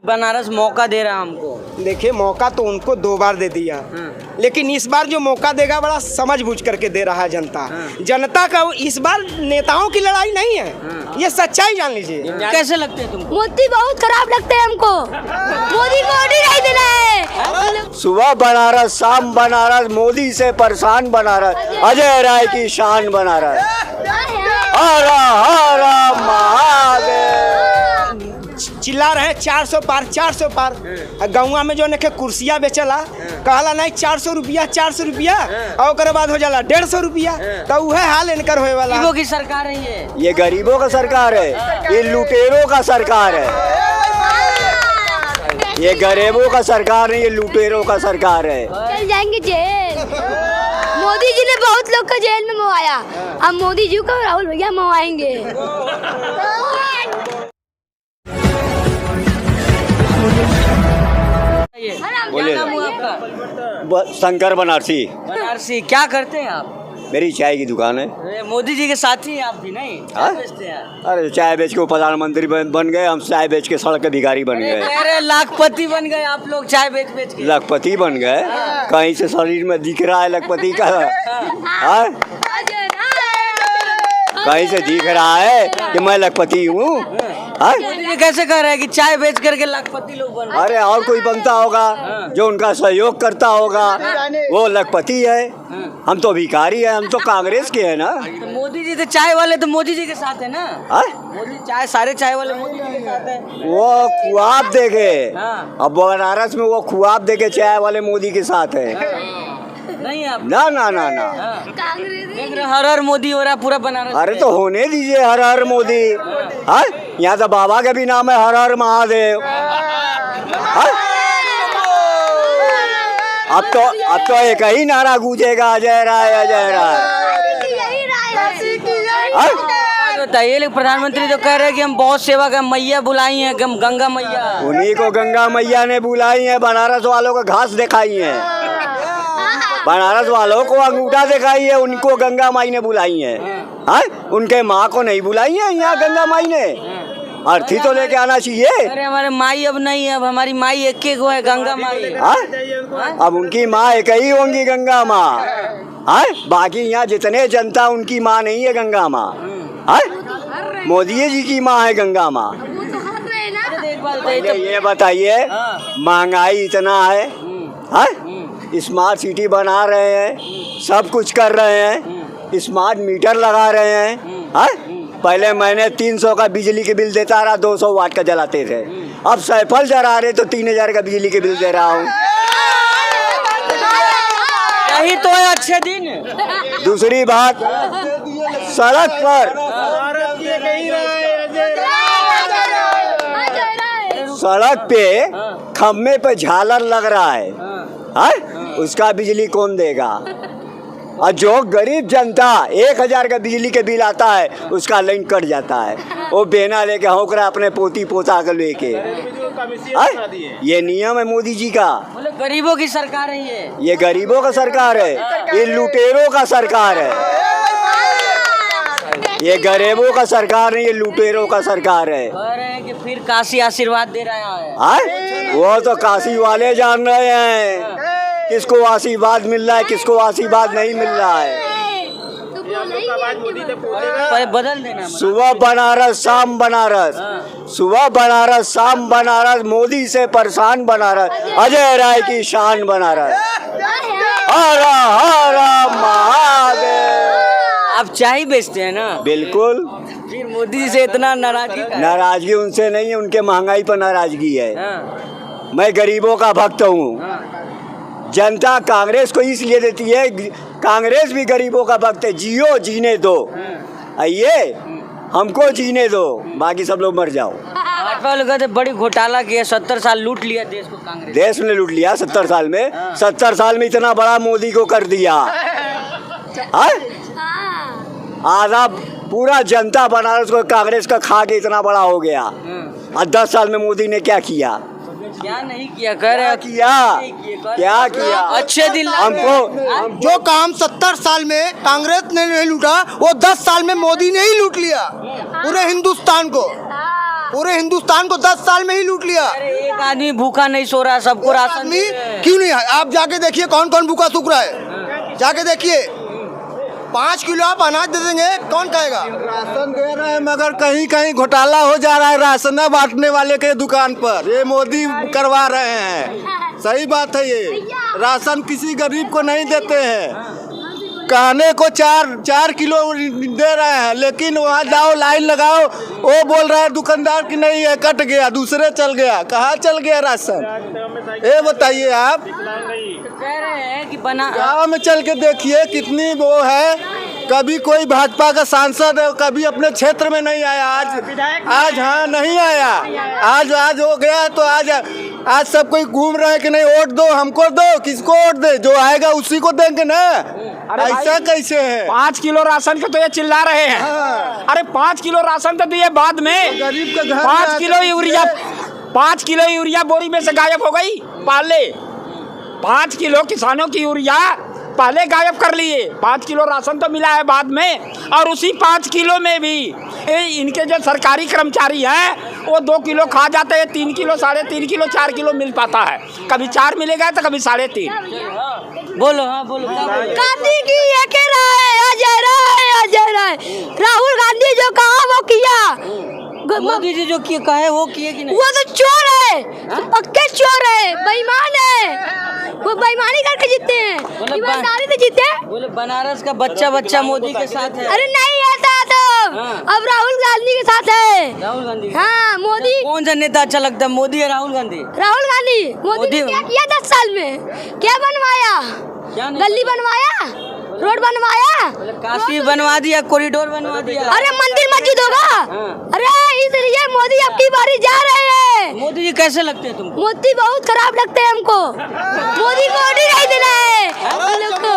बनारस मौका दे रहा हमको। देखिए मौका तो उनको 2 बार दे दिया, लेकिन इस बार जो मौका देगा बड़ा समझ बूझ करके दे रहा है जनता। जनता का इस बार नेताओं की लड़ाई नहीं है, ये सच्चाई जान लीजिए। कैसे लगते हैं तुमको? मोदी बहुत खराब लगते हैं हमको। मोदी को वोट ही नहीं देना है। सुबह बनारस, शाम बनारस, मोदी से परेशान बनारस, अजय राय की शान बनारस। हर हर महादेव। चिल्ला रहे 400 पार 400 पार। गाँव में जो नखे कुर्सिया बेचला कहला नहीं 400 रुपया 400 रुपया, और ओकरे बाद हो जाला 150 रुपया। तो वह हाल इनकर होए वाला। गरीबों की सरकार है ये गरीबों का सरकार है, ये लुटेरों का सरकार है। ये गरीबों का सरकार है, ये लुटेरों का सरकार है। चल जाएंगे जेल। मोदी जी ने बहुत लोग को जेल में मवाया, अब मोदी जी को राहुल भैया मवाएंगे। बोलिए। क्या नाम हुआ आपका? शंकर बनारसी। बनारसी। क्या करते हैं आप? मेरी चाय की दुकान है। अरे मोदी जी के साथी हैं आप भी? नहीं क्या बेचते हैं? अरे चाय बेच के वो प्रधानमंत्री बन गए, हम चाय बेच के सड़क के भिखारी बन गए। अरे लाखपति बन गए आप लोग चाय बेच बेच के। लखपति बन गए? कहीं से शरीर में दिख रहा है लखपति का? हाँ? कहीं से दिख रहा है कि मैं लखपति हूँ? मोदी जी कैसे कह रहे हैं कि चाय बेच करके लाखपति लोग बन? अरे और कोई बनता होगा जो उनका सहयोग करता होगा, वो लखपति है। हम तो भिखारी है, हम तो कांग्रेस के है ना। तो मोदी जी तो चाय वाले तो मोदी जी के साथ है ना। मोदी चाय सारे चाय वाले मोदी जी के साथ है। वो खुआब देखे, अब बनारस में वो खुआब देखे चाय वाले मोदी के साथ है। नहीं आप ना ना ना ना देख रहे हर हर मोदी हो रहा पूरा बनारस। अरे तो होने दीजिए हर हर मोदी। हाँ, यहाँ तो बाबा का भी नाम है हर हर महादेव। हाँ? अब तो एक ही नारा गूंजेगा, अजय राय अजय राय। बताइए लेकिन प्रधानमंत्री जो कह रहे हैं कि हम बहुत सेवा का मैया बुलाई है, गंगा मैया। उन्हीं को गंगा मैया ने बुलाई है, बनारस वालों को घास दिखाई है, बनारस वालों को अंगूठा दिखाई है, उनको गंगा माई ने बुलाई है। हाँ? उनके माँ को नहीं बुलाई है यहाँ गंगा माई ने। अर्थी तो लेके आना चाहिए। अरे हमारे माई अब नहीं है, अब हमारी माई एक एक है गंगा माई। अब उनकी माँ एक ही होंगी गंगा माँ। हाँ? बाकी यहाँ जितने जनता उनकी माँ नहीं है गंगा माँ। हाँ? मोदी जी की माँ है गंगा माँ। ये बताइए महंगाई इतना है, हाँ? स्मार्ट सिटी बना रहे हैं, सब कुछ कर रहे हैं, स्मार्ट मीटर लगा रहे हैं। हाँ? पहले महीने 300 का बिजली के बिल देता रहा, 200 वाट का जलाते थे। अब सैफल जला रहे तो 3000 का बिजली के बिल दे रहा हूँ। यही तो है अच्छे दिन। दूसरी बात, सड़क पर सड़क पे खम्भे पे झालर लग रहा है, हाँ? उसका बिजली कौन देगा? और जो गरीब जनता 1000 का बिजली के बिल आता है उसका लाइन कट जाता है, वो बेना लेके होकर अपने पोती पोता कर लेके। ये नियम है मोदी जी का। मतलब गरीबों की सरकार है ये गरीबों का सरकार है, ये लुटेरों का सरकार है। ये गरीबों का सरकार है, ये लुटेरों का सरकार है। कह रहे हैं कि फिर काशी आशीर्वाद दे रहा है। हाँ? वो तो काशी वाले जान रहे हैं किसको आशीर्वाद मिल रहा है, किसको आशीर्वाद नहीं मिल रहा है। बदल देना। सुबह बनारस, शाम बनारस, सुबह बनारस, शाम बनारस, मोदी से परेशान बनारस, अजय राय की शान बनारस। हर हर महादेव। आप चाय बेचते हैं ना? बिल्कुल। फिर मोदी से इतना नाराजगी उनसे नहीं है, उनके महंगाई पर नाराजगी है। मैं गरीबों का भक्त हूँ। जनता कांग्रेस को इसलिए देती है, कांग्रेस भी गरीबों का भक्त है। जियो, जीने दो, आइए हमको जीने दो, बाकी सब लोग मर जाओ। भाजपा लोग कहते बड़ी घोटाला किया, 70 साल लूट लिया देश को कांग्रेस। देश ने लूट लिया 70 साल में। 70 साल में इतना बड़ा मोदी को कर दिया। आधा पूरा जनता बनारस को कांग्रेस का खा के इतना बड़ा हो गया। और 10 साल में मोदी ने क्या किया? क्या नहीं किया? कह रहे क्या किया? अच्छे दिन हमको जो काम 70 साल में कांग्रेस ने नहीं लूटा, वो 10 साल में मोदी ने ही लूट लिया पूरे हिंदुस्तान को। पूरे हिंदुस्तान को 10 साल में ही लूट लिया। अरे एक आदमी भूखा नहीं सो रहा, सबको राशन आदमी दे रहे हैं। क्यों नहीं? आप जाके देखिए कौन कौन भूखा सूख रहा है, जाके देखिए। 5 किलो आप अनाज दे देंगे, कौन खाएगा? राशन दे रहे हैं मगर कहीं कहीं घोटाला हो जा रहा है राशन बांटने वाले के दुकान पर, ये मोदी करवा रहे हैं। सही बात है, ये राशन किसी गरीब को नहीं देते हैं। कहने को 4 किलो दे रहे हैं, लेकिन वहाँ जाओ लाइन लगाओ, वो बोल रहा है दुकानदार की नहीं है, कट गया, दूसरे चल गया। कहाँ चल गया राशन, ये बताइए आप। कह रहे हैं कि बना गाँव में चल के देखिए कितनी वो है। कभी कोई भाजपा का सांसद है, कभी अपने क्षेत्र में नहीं आया। आज हाँ नहीं आया, आज हो गया। तो आज सब कोई घूम रहे हैं कि नहीं वोट दो, हमको दो, किसको वोट दे, जो आएगा उसी को देंगे ना। ऐसा कैसे है? 5 किलो राशन के तो ये चिल्ला रहे हैं। अरे 5 किलो राशन तो दिए बाद में, गरीब के घर 5 किलो यूरिया, 5 किलो यूरिया बोरी में से गायब हो गई। पहले 5 किलो किसानों की यूरिया पहले गायब कर लिए, 5 किलो राशन तो मिला है बाद में। और उसी 5 किलो में भी इनके जो सरकारी कर्मचारी हैं वो 2 किलो खा जाते हैं, 3 किलो, 3.5 किलो, 4 किलो मिल पाता है। कभी 4 मिलेगा तो कभी 3.5। बोलो, हाँ बोलो, क्या बोलो? गांधी की ये कह रहा है अजय राय। राहुल गांधी जो कहा वो किया। मोदी जी जो किए कहे वो किए कि नहीं? वो तो चोर है, पक्के चोर है, बेईमान है। वो बेईमानी करके जीते हैं, ईमानदारी से जीते हैं। बोले बनारस का बच्चा मोदी के साथ है। अरे नहीं ऐसा तो अब राहुल गांधी के साथ है। राहुल गांधी, हाँ मोदी। कौन सा नेता अच्छा लगता है, मोदी या राहुल गांधी? राहुल गांधी। मोदी ने क्या किया 10 साल में? क्या बनवाया? गली बनवाया, रोड बनवाया, काशी बनवा दिया, कॉरिडोर बनवा दिया। अरे मंदिर मस्जिद होगा। अरे इसलिए मोदी अब की बारी जा रहे हैं। मोदी जी कैसे लगते हैं तुमको? मोदी बहुत खराब लगते हैं हमको। मोदी को वोट ही नहीं देना है हम लोग को।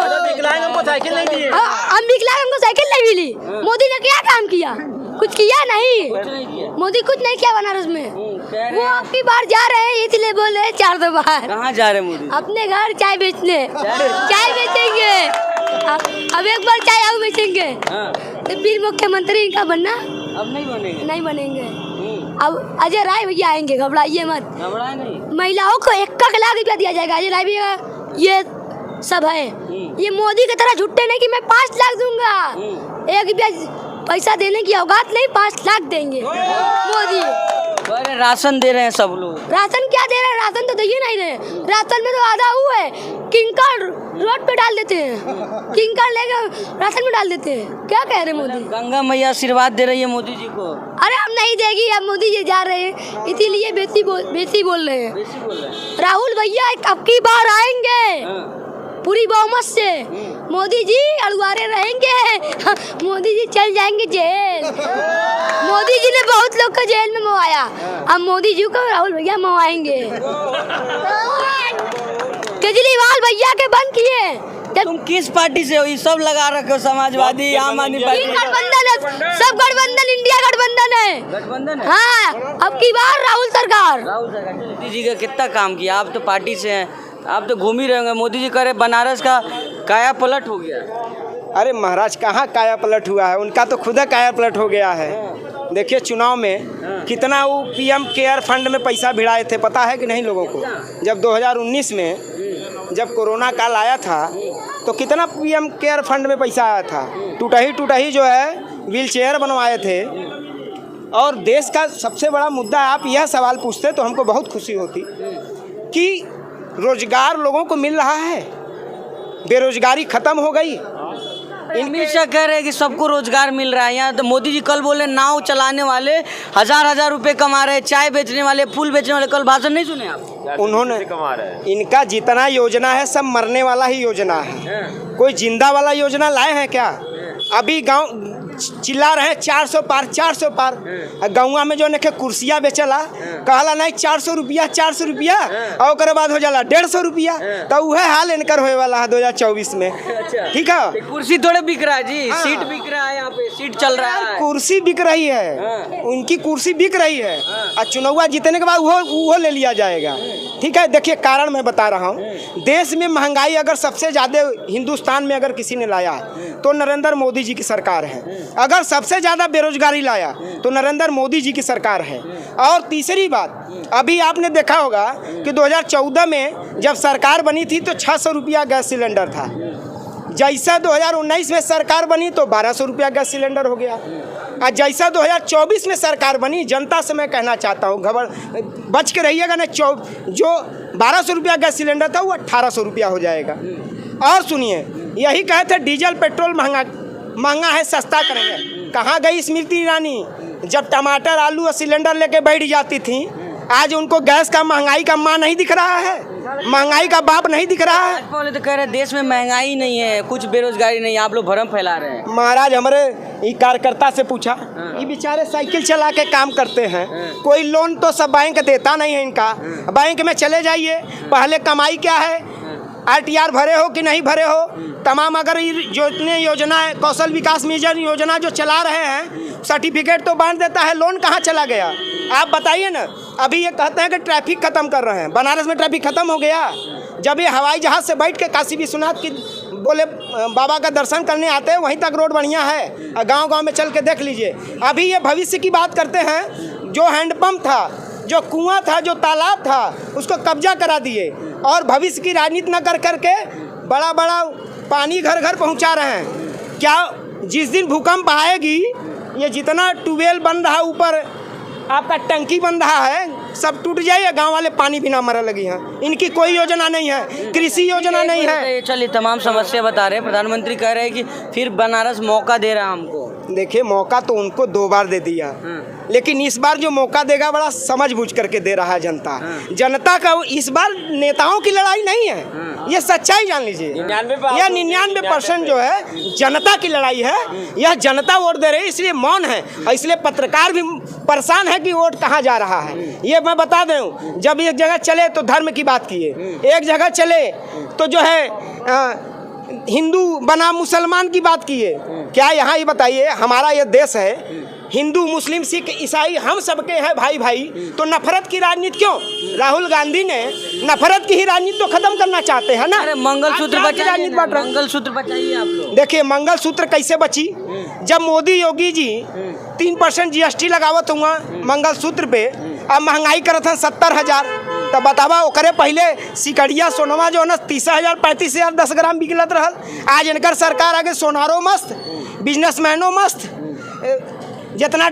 हमको साइकिल नहीं दिए। हम विकलांग, हमको साइकिल नहीं मिली। मोदी ने क्या काम किया? कुछ किया नहीं। मोदी कुछ नहीं किया बनारस में। वो अब की बार जा रहे हैं, इसलिए बोल रहे 4 बार। कहाँ जा रहे हैं मोदी? अपने घर चाय बेचने, चाय बेचेंगे। अब एक बार चाय आऊ बेचेंगे। तो फिर मुख्यमंत्री इनका बनना अब नहीं बनेंगे। अब अजय राय भैया आएंगे, घबराइए मत। घबराए नहीं। महिलाओं को 1 लाख रुपया दिया जाएगा। अजय राय भैया ये सब है। ये मोदी की तरह झुट्टे नहीं कि मैं 5 लाख दूंगा। 1 रुपया पैसा देने की औकात नहीं, 5 लाख देंगे मोदी। अरे राशन दे रहे हैं सब लोग। राशन क्या दे रहे हैं? राशन तो दे ही नहीं रहे। राशन में तो आधा वो है, किंकर रोड पे डाल देते हैं, किंकर लेके राशन में डाल देते हैं। क्या कह रहे मोदी? गंगा मैया आशीर्वाद दे रही है मोदी जी को। अरे हम नहीं देगी, अब मोदी जी जा रहे हैं, इसीलिए बेसी बोल रहे हैं। राहुल भैया अब की बार आएंगे पूरी बहुमत से। मोदी जी अड़ुआरे रहेंगे। मोदी जी चल जाएंगे जेल। मोदी जी ने बहुत लोग को जेल में मवाया, अब मोदी जी को राहुल भैया मवाएंगे। केजरीवाल भैया के बंद किए। तुम किस पार्टी से हो? ये सब लगा रखे हो, समाजवादी, आम आदमी पार्टी। गठबंधन है, सब गठबंधन, इंडिया गठबंधन है। गठबंधन है। हाँ, अब की बार राहुल सरकार। मोदी जी का कितना काम किया? आप तो पार्टी से हैं, आप तो घूम ही रहे होंगे। मोदी जी करे बनारस का काया पलट हो गया। अरे महाराज कहाँ काया पलट हुआ है, उनका तो खुद काया पलट हो गया है। देखिए चुनाव में कितना वो पीएम केयर फंड में पैसा भिड़ाए थे, पता है कि नहीं लोगों को? जब 2019 में जब कोरोना काल आया था तो कितना पीएम केयर फंड में पैसा आया था। टूटा ही जो है व्हील चेयर बनवाए थे। और देश का सबसे बड़ा मुद्दा, आप यह सवाल पूछते तो हमको बहुत खुशी होती कि रोजगार लोगों को मिल रहा है, बेरोजगारी खत्म हो गई। हमेशा कह रहे हैं कि सबको रोजगार मिल रहा है। यहाँ तो मोदी जी कल बोले नाव चलाने वाले 1000 रुपए कमा रहे हैं, चाय बेचने वाले, फूल बेचने वाले। कल भाषण नहीं सुने आप? उन्होंने कमा रहे हैं। इनका जितना योजना है सब मरने वाला ही योजना है। कोई जिंदा वाला योजना लाए हैं क्या? अभी गांव चिल्ला रहे हैं 400 पार 400 पार। गाँव में जो नखे कुर्सियाँ बेचला कहला नहीं 400 रुपया और ओकरे बाद हो जाला 150 रुपया। तो वह हाल इनकर होए वाला है 2024 में। ठीक है, कुर्सी थोड़े बिक रहा है जी, सीट बिक रहा है। यहाँ पे सीट चल रहा है, कुर्सी बिक रही है, उनकी कुर्सी बिक रही है। और चुनाव जीतने के बाद वो ले लिया जाएगा। ठीक है, देखिए कारण मैं बता रहा हूँ। देश में महंगाई अगर सबसे ज़्यादा हिंदुस्तान में अगर किसी ने लाया तो नरेंद्र मोदी जी की सरकार है। अगर अगर सबसे ज़्यादा बेरोजगारी लाया तो नरेंद्र मोदी जी की सरकार है। और तीसरी बात, अभी आपने देखा होगा कि 2014 में जब सरकार बनी थी तो 600 रुपया गैस सिलेंडर था। जैसा 2019 में सरकार बनी तो 1200 रुपया गैस सिलेंडर हो गया। और जैसा 2024 में सरकार बनी, जनता से मैं कहना चाहता हूँ, बच के रहिएगा ना, जो 1200 रुपया गैस सिलेंडर था वो 1800 रुपया हो जाएगा। और सुनिए, यही कहे थे डीजल पेट्रोल महंगा है, सस्ता करेंगे। कहाँ गई स्मृति ईरानी जब टमाटर आलू और सिलेंडर लेके बैठ जाती थी? आज उनको गैस का महंगाई का माँ नहीं दिख रहा है, महंगाई का बाप नहीं दिख रहा है। बोले तो कह रहे देश में महंगाई नहीं है, कुछ बेरोजगारी नहीं है, आप लोग भरम फैला रहे हैं। महाराज, हमारे ये कार्यकर्ता से पूछा, ये बेचारे साइकिल चला के काम करते हैं, कोई लोन तो सब बैंक देता नहीं है इनका। बैंक में चले जाइए, पहले कमाई क्या है, RTR भरे हो कि नहीं भरे हो, तमाम अगर जो इतने योजना है, कौशल विकास मिशन योजना जो चला रहे हैं, सर्टिफिकेट तो बांट देता है, लोन कहाँ चला गया आप बताइए ना। अभी ये कहते हैं कि ट्रैफिक खत्म कर रहे हैं, बनारस में ट्रैफिक खत्म हो गया। जब ये हवाई जहाज़ से बैठ के काशी विश्वनाथ की बोले बाबा का दर्शन करने आते हैं, वहीं तक रोड बढ़िया है, गांव-गांव में चल के देख लीजिए। अभी ये भविष्य की बात करते हैं, जो हैंडपम्प था, जो कुआं था, जो तालाब था, उसको कब्जा करा दिए और भविष्य की राजनीति न कर करके बड़ा बड़ा पानी घर घर पहुंचा रहे हैं। क्या जिस दिन भूकंप आएगी, ये जितना ट्यूबवेल बन रहा ऊपर, आपका टंकी बन रहा है, सब टूट जाए, गांव वाले पानी बिना मरने लगी हैं। इनकी कोई योजना नहीं है, कृषि योजना नहीं है। चलिए, तमाम समस्या बता रहे हैं, प्रधानमंत्री कह रहे हैं कि फिर बनारस मौका दे रहा हमको। देखिए, मौका तो उनको 2 बार दे दिया, लेकिन इस बार जो मौका देगा बड़ा समझ बूझ करके दे रहा है जनता। जनता का इस बार नेताओं की लड़ाई नहीं है, ये सच्चाई जान लीजिए। यह 99% जो है जनता की लड़ाई है। यह जनता वोट दे रही है, इसलिए मौन है, इसलिए पत्रकार भी परेशान है कि वोट कहाँ जा रहा है। ये मैं बता दूं, जब एक जगह चले तो धर्म की बात किए, एक जगह चले तो जो है हिंदू बना मुसलमान की बात किए। क्या यहाँ ये बताइए, हमारा ये देश है, हिंदू मुस्लिम सिख ईसाई हम सबके हैं भाई भाई, तो नफरत की राजनीति क्यों? राहुल गांधी ने नफरत की ही राजनीति तो खत्म करना चाहते हैं ना। मंगलसूत्र बचाइए, मंगलसूत्र बचाइए आप लोग। देखिए, मंगलसूत्र कैसे बची? जब मोदी योगी जी 3% GST लगावत हुआ मंगलसूत्र पे, अब महंगाई करत हैं 70,000, तब बतावा ओकरे पहले सिकड़िया सोनवा जो है ना 30,000 35,000 10 ग्राम बिकलत रहल। आज इनकर सरकार आगे सोनारो मस्त, बिजनेसमैनो मस्त, जितना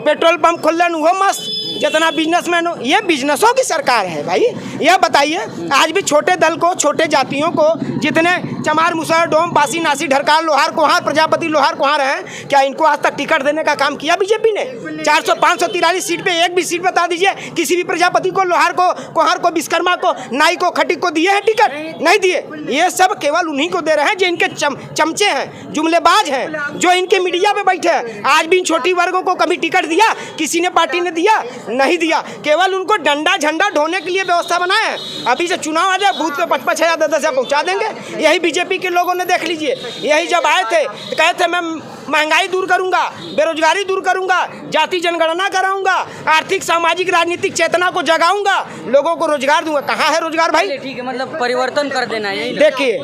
पेट्रोल पंप खुलन वो मस्त, जितना बिजनेसमैन हो, ये बिजनेसों की सरकार है भाई। यह बताइए, आज भी छोटे दल को, छोटे जातियों को, जितने चमार मुसहर डोम पासी नासी ढरकार लोहार कोहार प्रजापति लोहार कोहार हैं, क्या इनको आज तक टिकट देने का काम किया बीजेपी ने? 400 543 सीट पे एक भी सीट बता दीजिए किसी भी प्रजापति को, लोहार को, कोहार को, विश्वकर्मा को, नाई को, खटिक को दिए हैं टिकट? नहीं दिए। ये सब केवल उन्हीं को दे रहे हैं जो इनके चमचे हैं, जुमलेबाज हैं, जो इनके मीडिया पे बैठे हैं। आज भी इन छोटी वर्गों को कभी टिकट दिया किसी ने, पार्टी ने दिया? नहीं दिया। केवल उनको डंडा झंडा ढोने के लिए व्यवस्था बनाया है। अभी से चुनाव आ जाए, बूथ पे 5,000 10,000 पहुंचा देंगे। यही बीजेपी के लोगों ने देख लीजिए, यही जब आए थे तो कहे थे मैं महंगाई दूर करूंगा, बेरोजगारी दूर करूंगा, जाति जनगणना कराऊंगा, आर्थिक सामाजिक राजनीतिक चेतना को जगाऊंगा, लोगों को रोजगार दूंगा। कहाँ है रोजगार भाई? ठीक है, मतलब परिवर्तन कर देना है। देखिए,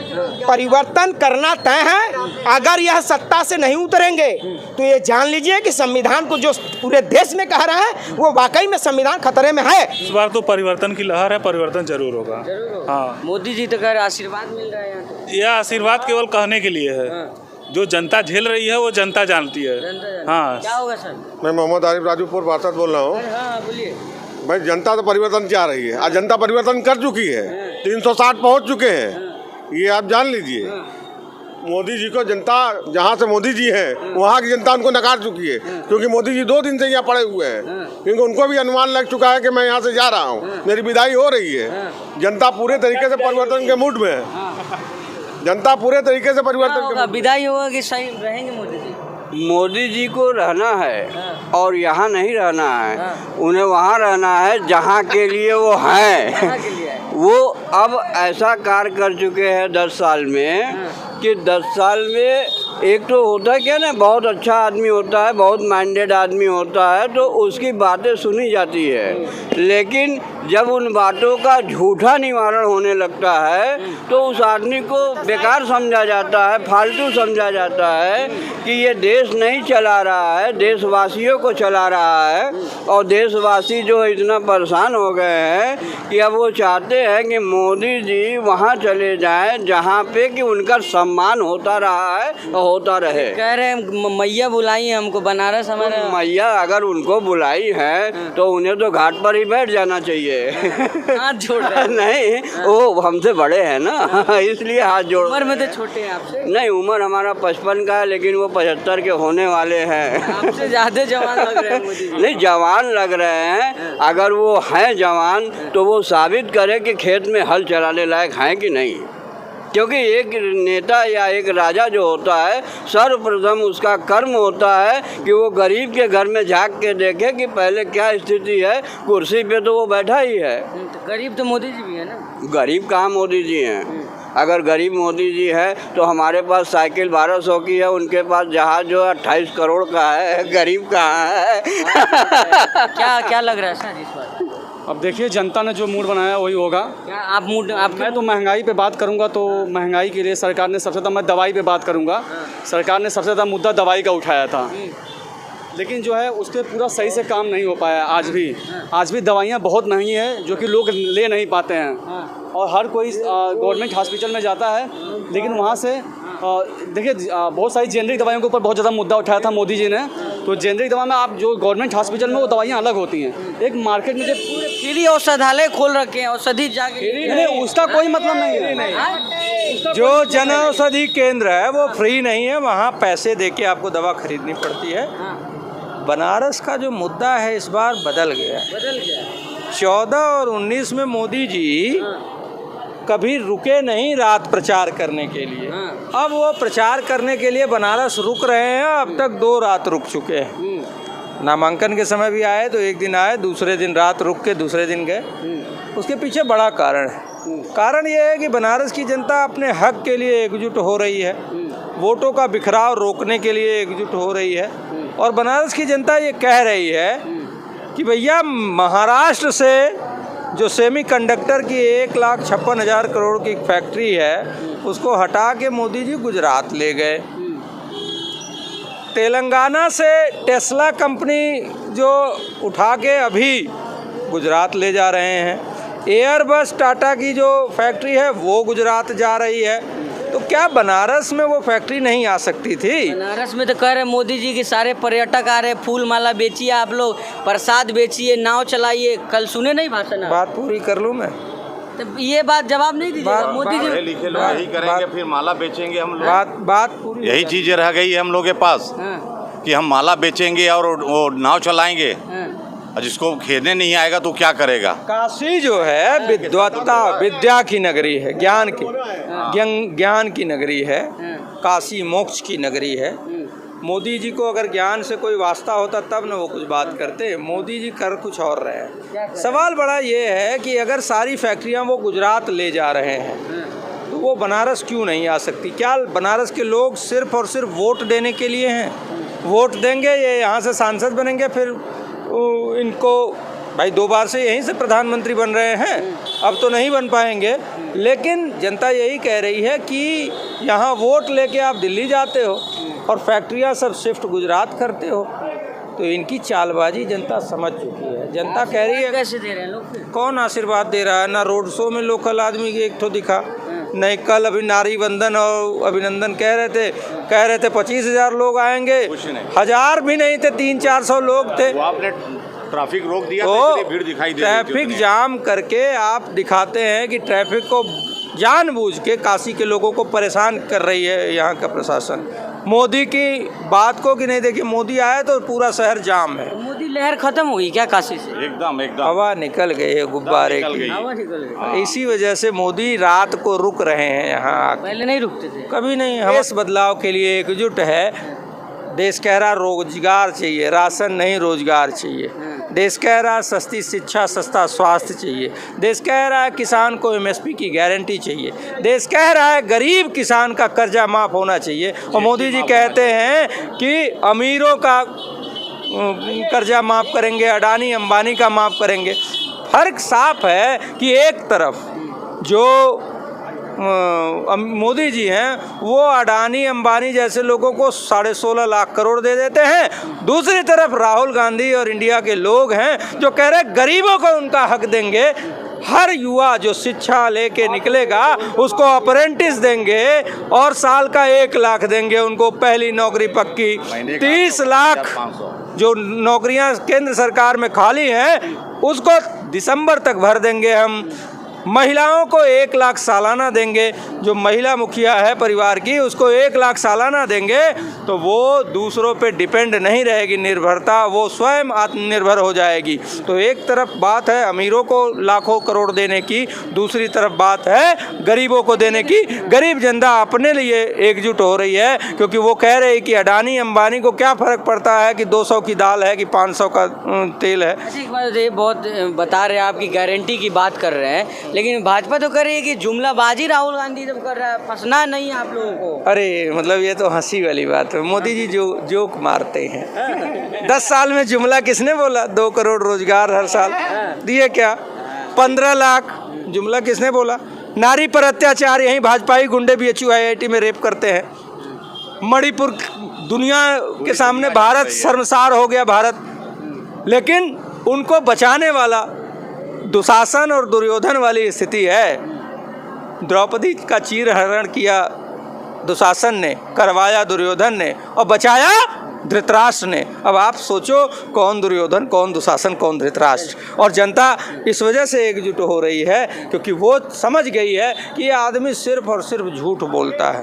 परिवर्तन करना तय है। अगर यह सत्ता से नहीं उतरेंगे तो ये जान लीजिए कि संविधान को जो पूरे देश में कह रहे हैं वो वाकई में संविधान खतरे में है। इस बार तो परिवर्तन की लहर है, परिवर्तन जरूर होगा। हाँ, मोदी जी तो कह रहे आशीर्वाद मिल रहा है। यह आशीर्वाद केवल कहने के लिए है, जो जनता झेल रही है वो जनता जानती है। हाँ, क्या होगा सर? मैं मोहम्मद आरिफ राजूपुर पार्षद बोल रहा हूँ। हाँ, बोलिए। भाई, जनता तो परिवर्तन चाह रही है, आज जनता परिवर्तन कर चुकी है, 360 पहुँच चुके हैं, ये आप जान लीजिए। मोदी जी को जनता, जहाँ से मोदी जी हैं वहाँ की जनता उनको नकार चुकी है, क्योंकि मोदी जी 2 दिन से यहाँ पड़े हुए हैं, क्योंकि उनको भी अनुमान लग चुका है कि मैं यहाँ से जा रहा हूँ, मेरी विदाई हो रही है। जनता पूरे तरीके से परिवर्तन के मूड में है, जनता पूरे तरीके से परिवर्तन के मूड। विदाई होगा कि सही रहेंगे मोदी जी? मोदी जी को रहना है और यहाँ नहीं रहना है, उन्हें वहाँ रहना है जहाँ के लिए वो हैं। वो अब ऐसा कार्य कर चुके हैं 10 साल में कि 10 साल में एक तो होता है क्या ना, बहुत अच्छा आदमी होता है, बहुत माइंडेड आदमी होता है, तो उसकी बातें सुनी जाती है। लेकिन जब उन बातों का झूठा निवारण होने लगता है तो उस आदमी को बेकार समझा जाता है, फालतू समझा जाता है कि ये देश नहीं चला रहा है, देशवासियों को चला रहा है। और देशवासी जो इतना परेशान हो गए हैं कि अब वो चाहते हैं कि मोदी जी वहाँ चले जाएं जहाँ पे कि उनका सम्मान होता रहा है और होता रहे। कह रहे हैं मैया बुलाई है हमको बनारस, हमारे मैया अगर उनको बुलाई है तो उन्हें तो घाट पर ही बैठ जाना चाहिए। हाथ जोड़ रहे हैं। नहीं, वो हमसे बड़े हैं ना, इसलिए हाथ जोड़। उम्र में तो छोटे हैं आपसे। नहीं, उम्र हमारा 55 का है, लेकिन वो 75 के होने वाले हैं। आपसे ज्यादा जवान लग रहे हैं मोदी जी। नहीं, जवान लग रहे हैं। अगर वो हैं जवान तो वो साबित करे कि खेत में हल चलाने लायक हैं कि नहीं। क्योंकि एक नेता या एक राजा जो होता है, सर्वप्रथम उसका कर्म होता है कि वो गरीब के घर में झांक के देखे कि पहले क्या स्थिति है। कुर्सी पे तो वो बैठा ही है। तो गरीब तो मोदी जी भी है ना। गरीब कहाँ मोदी जी हैं? अगर गरीब मोदी जी है तो हमारे पास साइकिल 1200 की है, उनके पास जहाज जो है 28 करोड़ का है। गरीब कहाँ है? क्या क्या लग रहा है सर इस बार? अब देखिए, जनता ने जो मूड बनाया वही होगा। क्या आप मूड आप मैं तो महंगाई पे बात करूंगा, तो महंगाई के लिए सरकार ने सबसे ज़्यादा, मैं दवाई पे बात करूंगा, सरकार ने सबसे ज़्यादा मुद्दा दवाई का उठाया था, लेकिन जो है उस पर पूरा सही से काम नहीं हो पाया। आज भी दवाइयाँ बहुत महंगी हैं जो कि लोग ले नहीं पाते हैं। और हर कोई गवर्नमेंट हॉस्पिटल में जाता है, लेकिन वहाँ से देखिए बहुत सारी जेनरिक दवाइयों के ऊपर बहुत ज़्यादा मुद्दा उठाया था मोदी जी ने। तो जेनरिक दवा में आप जो गवर्नमेंट हॉस्पिटल में वो दवाइयाँ अलग होती हैं। एक मार्केट में जो फ्री औषधालय खोल रखे हैं, औषधि जाके उसका कोई मतलब नहीं है। जो जन औषधि केंद्र है वो फ्री नहीं है, वहाँ पैसे देके आपको दवा खरीदनी पड़ती है। बनारस का जो मुद्दा है इस बार बदल गया। 14 और 19 में मोदी जी कभी रुके नहीं रात प्रचार करने के लिए। अब वो प्रचार करने के लिए बनारस रुक रहे हैं। अब तक 2 रात रुक चुके हैं। नामांकन के समय भी आए तो एक दिन आए, दूसरे दिन रात रुक के दूसरे दिन गए। उसके पीछे बड़ा कारण है। कारण ये है कि बनारस की जनता अपने हक के लिए एकजुट हो रही है, वोटों का बिखराव रोकने के लिए एकजुट हो रही है। और बनारस की जनता ये कह रही है कि भैया महाराष्ट्र से जो सेमीकंडक्टर की 1,56,000 करोड़ की फैक्ट्री है उसको हटा के मोदी जी गुजरात ले गए। तेलंगाना से टेस्ला कंपनी जो उठा के अभी गुजरात ले जा रहे हैं। एयरबस टाटा की जो फैक्ट्री है वो गुजरात जा रही है। तो क्या बनारस में वो फैक्ट्री नहीं आ सकती थी? बनारस में तो कह रहे मोदी जी के सारे पर्यटक आ रहे, फूल माला बेचिए आप लोग, प्रसाद बेचिए, नाव चलाइए। कल सुने नहीं भाषण? बात पूरी कर लूँ मैं? तो ये बात जवाब नहीं दीजिएगा मोदी जी? लिखे लोग यही करेंगे, फिर माला बेचेंगे हम लोग। बात पूरी, यही चीजें रह गई है हम लोग के पास कि हम माला बेचेंगे और वो नाव चलाएंगे। और जिसको खेलने नहीं आएगा तो क्या करेगा? काशी जो है विद्या की नगरी है, ज्ञान की नगरी है। काशी मोक्ष की नगरी है। मोदी जी को अगर ज्ञान से कोई वास्ता होता तब न वो कुछ बात करते। मोदी जी कर कुछ और रहे हैं। सवाल बड़ा ये है कि अगर सारी फैक्ट्रियां वो गुजरात ले जा रहे हैं तो वो बनारस क्यों नहीं आ सकती? क्या बनारस के लोग सिर्फ और सिर्फ वोट देने के लिए हैं? वोट देंगे, ये यहाँ से सांसद बनेंगे, फिर इनको भाई 2 बार से यहीं से प्रधानमंत्री बन रहे हैं, अब तो नहीं बन पाएंगे। लेकिन जनता यही कह रही है कि यहाँ वोट लेके आप दिल्ली जाते हो और फैक्ट्रियाँ सब शिफ्ट गुजरात करते हो। तो इनकी चालबाजी जनता समझ चुकी है। जनता कह रही है कैसे दे रहे हैं लोग? कौन आशीर्वाद दे रहा है? ना रोड शो में लोकल आदमी के एक ठो दिखा, नहीं कल अभी नारी बंधन और अभिनंदन कह रहे थे 25,000 लोग आएंगे, 1,000 भी नहीं थे, 300-400 लोग थे। आपने ट्रैफिक रोक दिया तो भीड़ दिखाई दे, ट्रैफिक जाम करके आप दिखाते हैं कि ट्रैफिक को जानबूझ के काशी के लोगों को परेशान कर रही है यहाँ का प्रशासन। मोदी की बात को कि नहीं, देखिए मोदी आया तो पूरा शहर जाम है। मोदी लहर खत्म हुई क्या काशी से? एकदम हवा निकल गई है गुब्बारे की। हवा निकल गई। इसी वजह से मोदी रात को रुक रहे हैं यहाँ। पहले नहीं रुकते थे? कभी नहीं। हम इस बदलाव के लिए एकजुट है। देश कह रहा रोजगार चाहिए, राशन नहीं रोजगार चाहिए। देश कह रहा है सस्ती शिक्षा, सस्ता स्वास्थ्य चाहिए। देश कह रहा है किसान को एमएसपी की गारंटी चाहिए। देश कह रहा है गरीब किसान का कर्जा माफ़ होना चाहिए। और मोदी जी कहते हैं कि अमीरों का कर्जा माफ़ करेंगे, अडानी अंबानी का माफ़ करेंगे। फर्क साफ है कि एक तरफ जो मोदी जी हैं वो अडानी अंबानी जैसे लोगों को 16.5 लाख करोड़ दे देते हैं, दूसरी तरफ राहुल गांधी और इंडिया के लोग हैं जो कह रहे हैं गरीबों को उनका हक देंगे। हर युवा जो शिक्षा लेके निकलेगा उसको अप्रेंटिस देंगे और साल का 1 लाख देंगे उनको, पहली नौकरी पक्की। 30 लाख जो नौकरियां केंद्र सरकार में खाली हैं उसको दिसंबर तक भर देंगे हम। महिलाओं को 1 लाख सालाना देंगे, जो महिला मुखिया है परिवार की उसको 1 लाख सालाना देंगे तो वो दूसरों पे डिपेंड नहीं रहेगी निर्भरता, वो स्वयं आत्मनिर्भर हो जाएगी। तो एक तरफ बात है अमीरों को लाखों करोड़ देने की, दूसरी तरफ बात है गरीबों को देने की। गरीब जनता अपने लिए एकजुट हो रही है क्योंकि वो कह रही है कि अडानी अंबानी को क्या फ़र्क पड़ता है कि 200 की दाल है कि 500 का तेल है। अच्छा, एक बात ये बहुत बता रहे हैं आपकी गारंटी की बात कर रहे हैं, लेकिन भाजपा तो कर रही है कि जुमलाबाजी राहुल गांधी जब कर रहा है, फंसना नहीं आप लोगों को। अरे मतलब ये तो हंसी वाली बात है, मोदी जी जो जोक मारते हैं। 10 साल में जुमला किसने बोला? 2 करोड़ रोजगार हर साल दिए क्या? 15 लाख जुमला किसने बोला? नारी पर अत्याचार यही भाजपाई गुंडे BHU IIT में रेप करते हैं। मणिपुर दुनिया के सामने भारत शर्मसार हो गया भारत, लेकिन उनको बचाने वाला दुशासन और दुर्योधन वाली स्थिति है। द्रौपदी का चीरहरण किया दुशासन ने, करवाया दुर्योधन ने और बचाया धृतराष्ट्र ने। अब आप सोचो कौन दुर्योधन, कौन दुशासन, कौन धृतराष्ट्र। और जनता इस वजह से एकजुट हो रही है क्योंकि वो समझ गई है कि ये आदमी सिर्फ और सिर्फ झूठ बोलता है।